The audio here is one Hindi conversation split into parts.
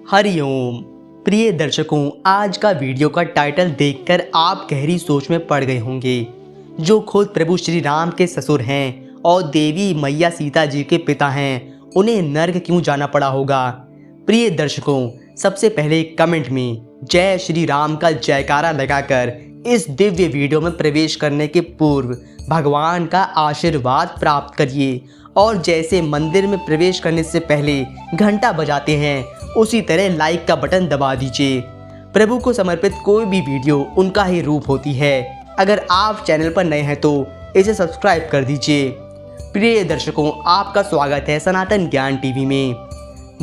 हरिओम। प्रिय दर्शकों, आज का वीडियो का टाइटल देखकर आप गहरी सोच में पड़ गए होंगे। जो खुद प्रभु श्री राम के ससुर हैं और देवी मैया सीता जी के पिता हैं, उन्हें नर्क क्यों जाना पड़ा होगा। प्रिय दर्शकों, सबसे पहले कमेंट में जय श्री राम का जयकारा लगाकर इस दिव्य वीडियो में प्रवेश करने के पूर्व भगवान का आशीर्वाद प्राप्त करिए और जैसे मंदिर में प्रवेश करने से पहले घंटा बजाते हैं, उसी तरह लाइक का बटन दबा दीजिए। प्रभु को समर्पित कोई भी वीडियो उनका ही रूप होती है। अगर आप चैनल पर नए हैं तो इसे सब्सक्राइब कर दीजिए। प्रिय दर्शकों, आपका स्वागत है सनातन ज्ञान टीवी में।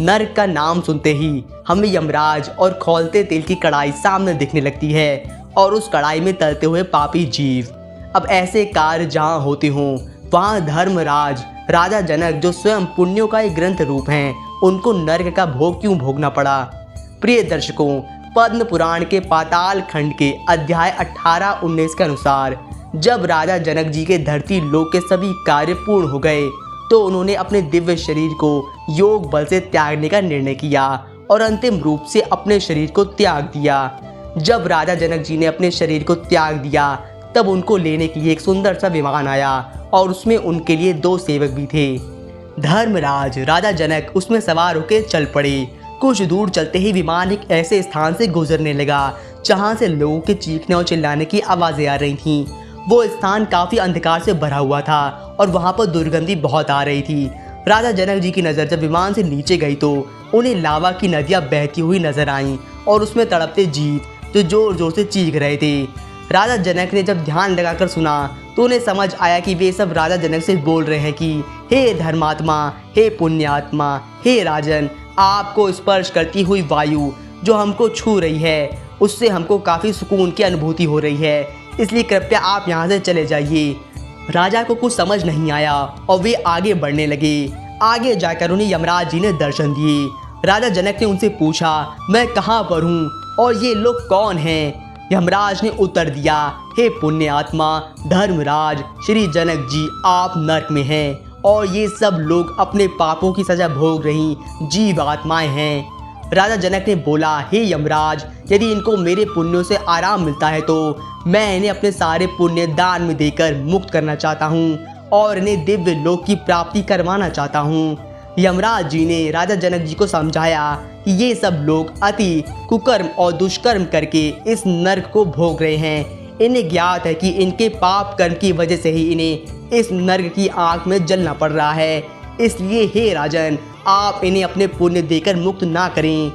नर्क का नाम सुनते ही हमें यमराज और खौलते तेल की कढ़ाई सामने दिखने लगती है और उस कढ़ाई में तलते हुए पापी जीव। अब ऐसे कार्य जहाँ होते हों, वहाँ धर्मराज राजा जनक, जो स्वयं पुण्यों का एक ग्रंथ रूप हैं, उनको नर्क का भोग क्यों भोगना पड़ा। प्रिय दर्शकों, पद्म पुराण के पाताल खंड के अध्याय 18-19 के अनुसार जब राजा जनक जी के धरती लोक के सभी कार्य पूर्ण हो गए तो उन्होंने अपने दिव्य शरीर को योग बल से त्यागने का निर्णय किया और अंतिम रूप से अपने शरीर को त्याग दिया। जब राजा जनक जी ने अपने शरीर को त्याग दिया तब उनको लेने के लिए एक सुंदर सा विमान आया और उसमें उनके लिए 2 सेवक भी थे। धर्मराज राजा जनक उसमें सवार होकर चल पड़े। कुछ दूर चलते ही विमान एक ऐसे स्थान से गुजरने लगा जहां से लोगों के चीखने और चिल्लाने की आवाजें आ रही थीं। वो स्थान काफी अंधकार से भरा हुआ था और वहां पर दुर्गंधी बहुत आ रही थी। राजा जनक जी की नज़र जब विमान से नीचे गई तो उन्हें लावा की नदियां बहती हुई नजर आईं और उसमें तड़पते जीव जो जोर जोर से चीख रहे थे। राजा जनक ने जब ध्यान लगाकर सुना तो उन्हें समझ आया कि वे सब राजा जनक से बोल रहे हैं कि हे धर्मात्मा, हे पुण्यात्मा, हे राजन, आपको स्पर्श करती हुई वायु जो हमको छू रही है उससे हमको काफ़ी सुकून की अनुभूति हो रही है, इसलिए कृपया आप यहाँ से चले जाइए। राजा को कुछ समझ नहीं आया और वे आगे बढ़ने लगे। आगे जाकर उन्हें यमराज जी ने दर्शन दिए। राजा जनक ने उनसे पूछा, मैं कहाँ पर हूँ और ये लोग कौन हैं। यमराज ने उत्तर दिया, हे पुण्यात्मा धर्मराज श्री जनक जी, आप नर्क में हैं और ये सब लोग अपने पापों की सजा भोग रही जीव आत्माएं हैं। राजा जनक ने बोला, हे यमराज, यदि इनको मेरे पुण्यों से आराम मिलता है तो मैं इन्हें अपने सारे पुण्य दान में देकर मुक्त करना चाहता हूँ और इन्हें दिव्य लोक की प्राप्ति करवाना चाहता हूँ। यमराज जी ने राजा जनक जी को समझाया कि ये सब लोग अति कुकर्म और दुष्कर्म करके इस नर्क को भोग रहे हैं। इन्हें ज्ञात है कि इनके पाप कर्म की वजह से ही इन्हें इस नर्क की आग में जलना पड़ रहा है, इसलिए हे राजन, आप इन्हें अपने पुण्य देकर मुक्त ना करें।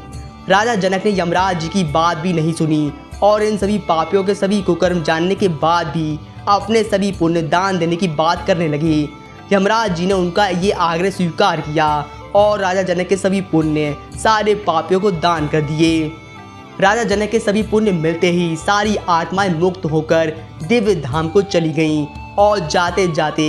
राजा जनक ने यमराज जी की बात भी नहीं सुनी और इन सभी पापियों के सभी कुकर्म जानने के बाद भी अपने सभी पुण्य दान देने की बात करने लगे। यमराज जी ने उनका ये आग्रह स्वीकार किया और राजा जनक के सभी पुण्य सारे पापियों को दान कर दिए। राजा जनक के सभी पुण्य मिलते ही सारी आत्माएं मुक्त होकर दिव्य धाम को चली गईं और जाते जाते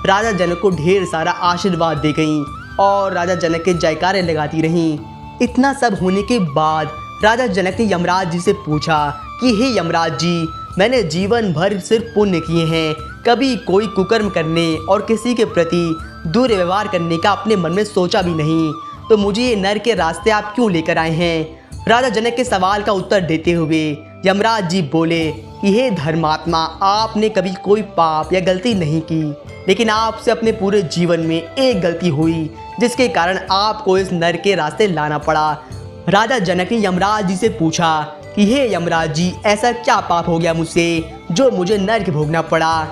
राजा जनक को ढेर सारा आशीर्वाद दे गईं और राजा जनक के जयकारे लगाती रहीं। इतना सब होने के बाद राजा जनक ने यमराज जी से पूछा कि हे यमराज जी, मैंने जीवन भर सिर्फ पुण्य किए हैं, कभी कोई कुकर्म करने और किसी के प्रति दुर्व्यवहार करने का अपने मन में सोचा भी नहीं, तो मुझे ये नर्क के रास्ते आप क्यों लेकर आए हैं। राजा जनक के सवाल का उत्तर देते हुए यमराज जी बोले कि हे धर्मात्मा, आपने कभी कोई पाप या गलती नहीं की, लेकिन आपसे अपने पूरे जीवन में एक गलती हुई जिसके कारण आपको इस नर्क के रास्ते लाना पड़ा। राजा जनक ने यमराज जी से पूछा कि हे यमराज जी, ऐसा क्या पाप हो गया मुझसे जो मुझे नर्क भोगना पड़ा।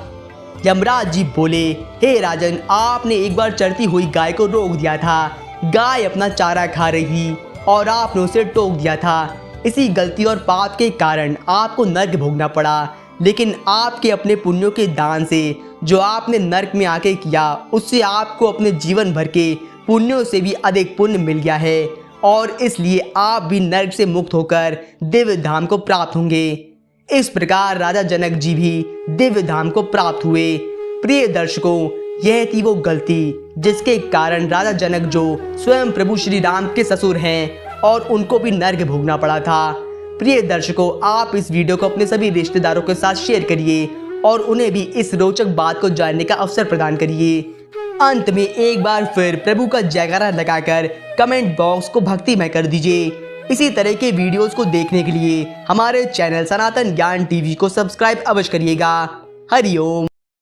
यमराज जी बोले, हे राजन, आपने एक बार चरती हुई गाय को रोक दिया था। गाय अपना चारा खा रही थी और आपने उसे टोक दिया था। इसी गलती और पाप के कारण आपको नर्क भोगना पड़ा, लेकिन आपके अपने पुण्यों के दान से जो आपने नर्क में आके किया, उससे आपको अपने जीवन भर के पुण्यों से भी अधिक पुण्य मिल गया है और इसलिए आप भी नर्क से मुक्त होकर दिव्य धाम को प्राप्त होंगे। इस प्रकार राजा जनक जी भी दिव्य धाम को प्राप्त हुए। प्रिय दर्शकों, यह थी वो गलती जिसके कारण राजा जनक, जो स्वयं प्रभु श्री राम के ससुर हैं, और उनको भी नर्क भोगना पड़ा था। प्रिय दर्शकों, आप इस वीडियो को अपने सभी रिश्तेदारों के साथ शेयर करिए और उन्हें भी इस रोचक बात को जानने का अवसर प्रदान करिए। अंत में एक बार फिर प्रभु का जयकारा लगाकर कमेंट बॉक्स को भक्तिमय कर दीजिए। इसी तरह के वीडियोस को देखने के लिए हमारे चैनल सनातन ज्ञान टीवी को सब्सक्राइब अवश्य करिएगा। हरिओम।